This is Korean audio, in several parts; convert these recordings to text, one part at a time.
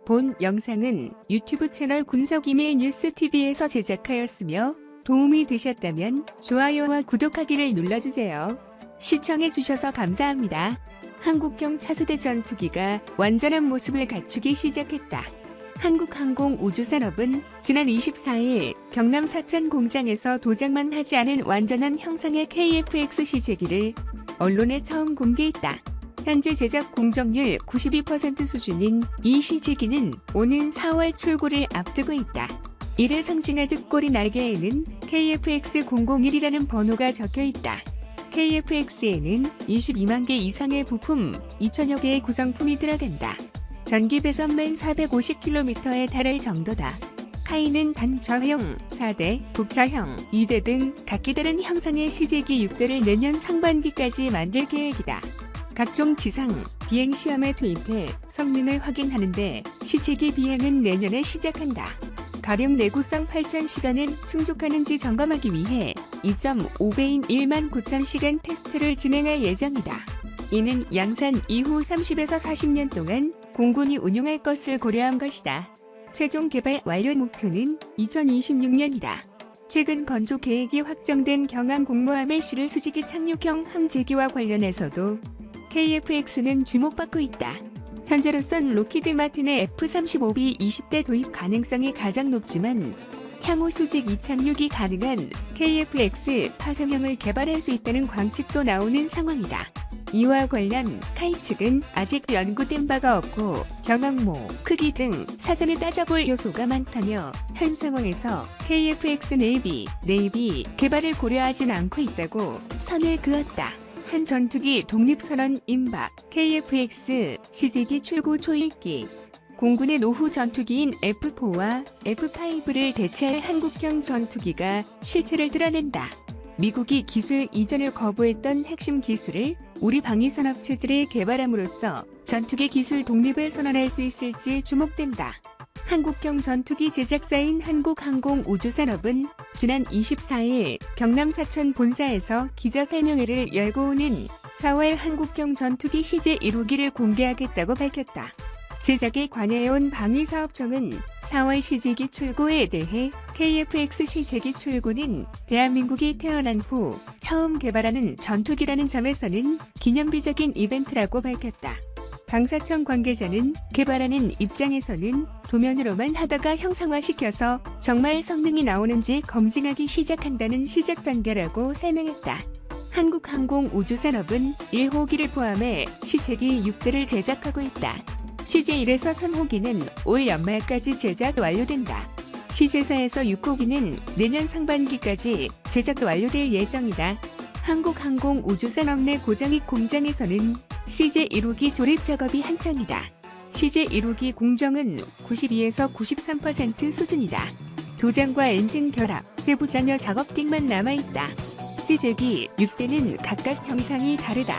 본 영상은 유튜브 채널 군석이밀 뉴스TV에서 제작하였으며 도움이 되셨다면 좋아요와 구독하기를 눌러주세요. 시청해주셔서 감사합니다. 한국형 차세대 전투기가 완전한 모습을 갖추기 시작했다. 한국항공우주산업은 지난 24일 경남 사천 공장에서 도장만 하지 않은 완전한 형상의 KF-X 시제기를 언론에 처음 공개했다. 현재 제작 공정률 92% 수준인 이 시제기는 오는 4월 출고를 앞두고 있다. 이를 상징하듯 꼬리 날개에는 KF-X001이라는 번호가 적혀 있다. KF-X에는 22만 개 이상의 부품, 2천여 개의 구성품이 들어간다. 전기 배선만 450km에 달할 정도다. 카이는 단저형 4대, 북저형 2대 등 각기 다른 형상의 시제기 6대를 내년 상반기까지 만들 계획이다. 각종 지상, 비행 시험에 투입해 성능을 확인하는데 시제기 비행은 내년에 시작한다. 가령 내구성 8,000시간을 충족하는지 점검하기 위해 2.5배인 1만 9,000시간 테스트를 진행할 예정이다. 이는 양산 이후 30에서 40년 동안 공군이 운용할 것을 고려한 것이다. 최종 개발 완료 목표는 2026년이다. 최근 건조 계획이 확정된 경항 공모함의 실을 수직기 착륙형 함재기와 관련해서도 KF-X는 주목받고 있다. 현재로선 로키드 마틴의 F-35B 20대 도입 가능성이 가장 높지만 향후 수직 이착륙이 가능한 KF-X 파성형을 개발할 수 있다는 관측도 나오는 상황이다. 이와 관련 카이 측은 아직 연구된 바가 없고 경항모, 크기 등 사전에 따져볼 요소가 많다며 현 상황에서 KF-X 내비 개발을 고려하진 않고 있다고 선을 그었다. 한 전투기 독립선언 임박, KF-X 시제기 출고 초읽기. 공군의 노후 전투기인 F4와 F5를 대체할 한국형 전투기가 실체를 드러낸다. 미국이 기술 이전을 거부했던 핵심 기술을 우리 방위산업체들이 개발함으로써 전투기 기술 독립을 선언할 수 있을지 주목된다. 한국형 전투기 제작사인 한국항공우주산업은 지난 24일 경남 사천 본사에서 기자설명회를 열고 오는 4월 한국형 전투기 시제 1호기를 공개하겠다고 밝혔다. 제작에 관여해온 방위사업청은 4월 시제기 출고에 대해 KF-X 시제기 출고는 대한민국이 태어난 후 처음 개발하는 전투기라는 점에서는 기념비적인 이벤트라고 밝혔다. 방사청 관계자는 개발하는 입장에서는 도면으로만 하다가 형상화시켜서 정말 성능이 나오는지 검증하기 시작한다는 시작 단계라고 설명했다. 한국항공우주산업은 1호기를 포함해 시제기 6대를 제작하고 있다. 시제 1에서 3호기는 올 연말까지 제작 완료된다. 시제사에서 6호기는 내년 상반기까지 제작 완료될 예정이다. 한국항공우주산업 내 고정익 공장에서는 시제 1호기 조립 작업이 한창이다. 시제 1호기 공정은 92에서 93% 수준이다. 도장과 엔진 결합, 세부 잔여 작업 등만 남아있다. 시제기 6대는 각각 형상이 다르다.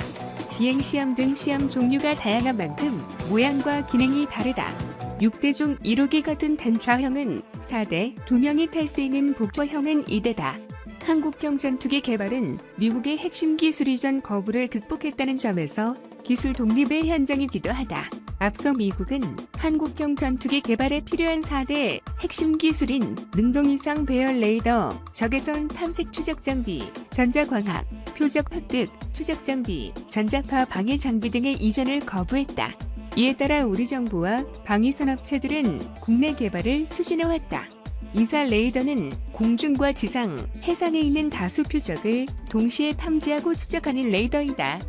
비행시험 등 시험 종류가 다양한 만큼 모양과 기능이 다르다. 6대 중 1호기가 든 단좌형은 4대, 2명이 탈 수 있는 복좌형은 2대다. 한국형 전투기 개발은 미국의 핵심 기술 이전 거부를 극복했다는 점에서 기술 독립의 현장이기도 하다. 앞서 미국은 한국형 전투기 개발에 필요한 4대 핵심 기술인 능동이상 배열 레이더, 적외선 탐색 추적 장비, 전자광학, 표적 획득, 추적 장비, 전자파 방해 장비 등의 이전을 거부했다. 이에 따라 우리 정부와 방위산업체들은 국내 개발을 추진해왔다. 이사 레이더는 공중과 지상, 해상에 있는 다수 표적을 동시에 탐지하고 추적하는 레이더이다.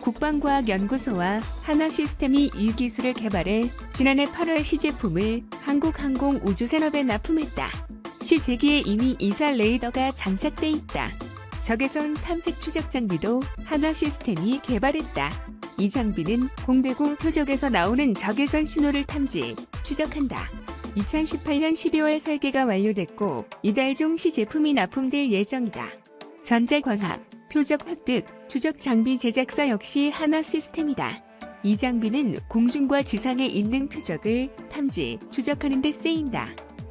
국방과학연구소와 한화시스템이 이 기술을 개발해 지난해 8월 시제품을 한국항공우주산업에 납품했다. 시제기에 이미 이사 레이더가 장착돼 있다. 적외선 탐색 추적 장비도 한화시스템이 개발했다. 이 장비는 공대공 표적에서 나오는 적외선 신호를 탐지, 추적한다. 2018년 12월 설계가 완료됐고 이달 중 시제품이 납품될 예정이다. 전자광학, 표적 획득, 추적 장비 제작사 역시 한화시스템이다. 이 장비는 공중과 지상에 있는 표적을 탐지, 추적하는 데 쓰인다.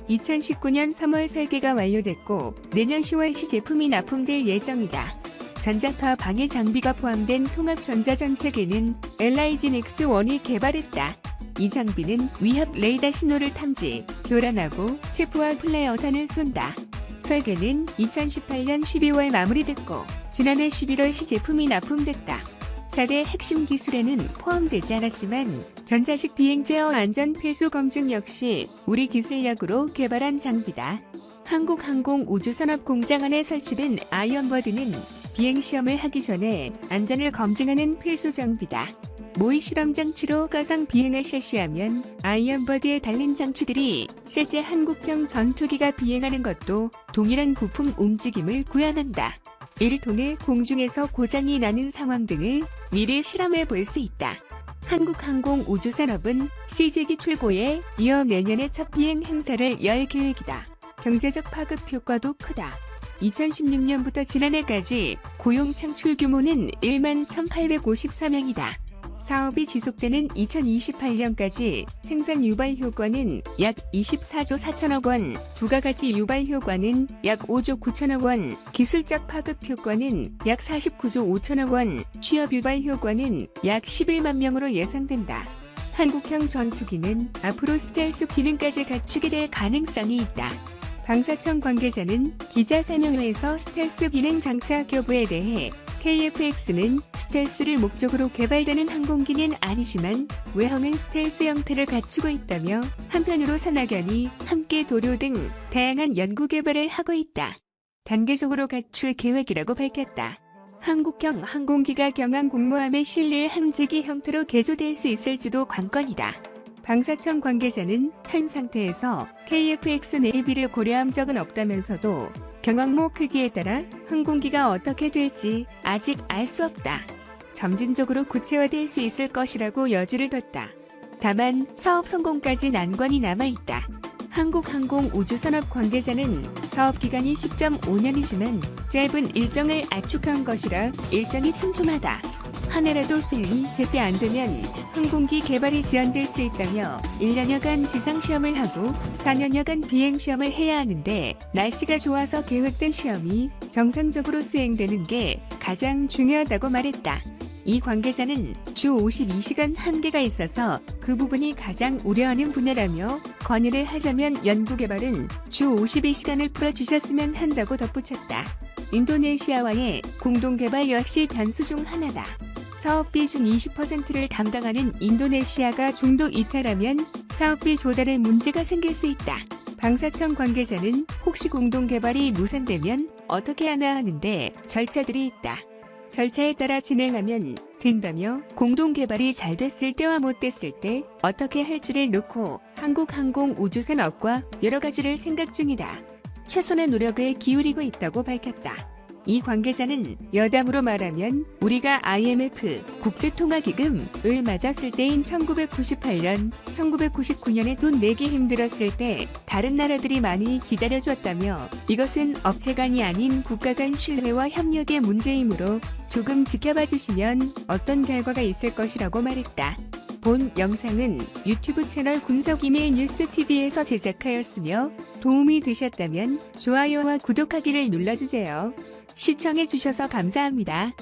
2019년 3월 설계가 완료됐고 내년 10월 시제품이 납품될 예정이다. 전자파 방해 장비가 포함된 통합 전자전체계는 LIG Nex1이 개발했다. 이 장비는 위협 레이더 신호를 탐지, 교란하고 체포와 플레어탄을 쏜다. 설계는 2018년 12월 마무리됐고 지난해 11월 시제품이 납품됐다. 4대 핵심 기술에는 포함되지 않았지만 전자식 비행 제어 안전 필수 검증 역시 우리 기술력으로 개발한 장비다. 한국항공우주산업 공장 안에 설치된 아이언버드는 비행시험을 하기 전에 안전을 검증하는 필수 장비다. 모의 실험 장치로 가상 비행을 실시하면 아이언버드에 달린 장치들이 실제 한국형 전투기가 비행하는 것도 동일한 부품 움직임을 구현한다. 이를 통해 공중에서 고장이 나는 상황 등을 미리 실험해 볼 수 있다. 한국항공우주산업은 CG기 출고에 이어 내년에 첫 비행 행사를 열 계획이다. 경제적 파급 효과도 크다. 2016년부터 지난해까지 고용 창출 규모는 1만 1,854명이다. 사업이 지속되는 2028년까지 생산 유발 효과는 약 24조 4천억 원, 부가가치 유발 효과는 약 5조 9천억 원, 기술적 파급 효과는 약 49조 5천억 원, 취업 유발 효과는 약 11만 명으로 예상된다. 한국형 전투기는 앞으로 스텔스 기능까지 갖추게 될 가능성이 있다. 방사청 관계자는 기자 설명회에서 스텔스 기능 장착 여부에 대해 KF-X는 스텔스를 목적으로 개발되는 항공기는 아니지만 외형은 스텔스 형태를 갖추고 있다며 한편으로 산학연이 함께 도료 등 다양한 연구 개발을 하고 있다. 단계적으로 갖출 계획이라고 밝혔다. 한국형 항공기가 경항 공모함에 실릴 함재기 형태로 개조될 수 있을지도 관건이다. 방사청 관계자는 현 상태에서 KF-X 내비를 고려한 적은 없다면서도 경항모 크기에 따라 항공기가 어떻게 될지 아직 알 수 없다. 점진적으로 구체화될 수 있을 것이라고 여지를 뒀다. 다만 사업 성공까지 난관이 남아있다. 한국항공우주산업 관계자는 사업 기간이 10.5년이지만 짧은 일정을 압축한 것이라 일정이 촘촘하다. 한 해라도 수행이 제때 안 되면 항공기 개발이 지연될 수 있다며 1년여간 지상시험을 하고 4년여간 비행시험을 해야 하는데 날씨가 좋아서 계획된 시험이 정상적으로 수행되는 게 가장 중요하다고 말했다. 이 관계자는 주 52시간 한계가 있어서 그 부분이 가장 우려하는 분야라며 건의를 하자면 연구개발은 주 52시간을 풀어주셨으면 한다고 덧붙였다. 인도네시아와의 공동개발 역시 변수 중 하나다. 사업비 중 20%를 담당하는 인도네시아가 중도 이탈하면 사업비 조달에 문제가 생길 수 있다. 방사청 관계자는 혹시 공동개발이 무산되면 어떻게 하나 하는데 절차들이 있다. 절차에 따라 진행하면 된다며 공동개발이 잘 됐을 때와 못 됐을 때 어떻게 할지를 놓고 한국항공우주산업과 여러 가지를 생각 중이다. 최선의 노력을 기울이고 있다고 밝혔다. 이 관계자는 여담으로 말하면 우리가 IMF 국제통화기금을 맞았을 때인 1998년, 1999년에 돈 내기 힘들었을 때 다른 나라들이 많이 기다려줬다며 이것은 업체 간이 아닌 국가 간 신뢰와 협력의 문제이므로 조금 지켜봐 주시면 어떤 결과가 있을 것이라고 말했다. 본 영상은 유튜브 채널 군석이메일 뉴스TV에서 제작하였으며 도움이 되셨다면 좋아요와 구독하기를 눌러주세요. 시청해주셔서 감사합니다.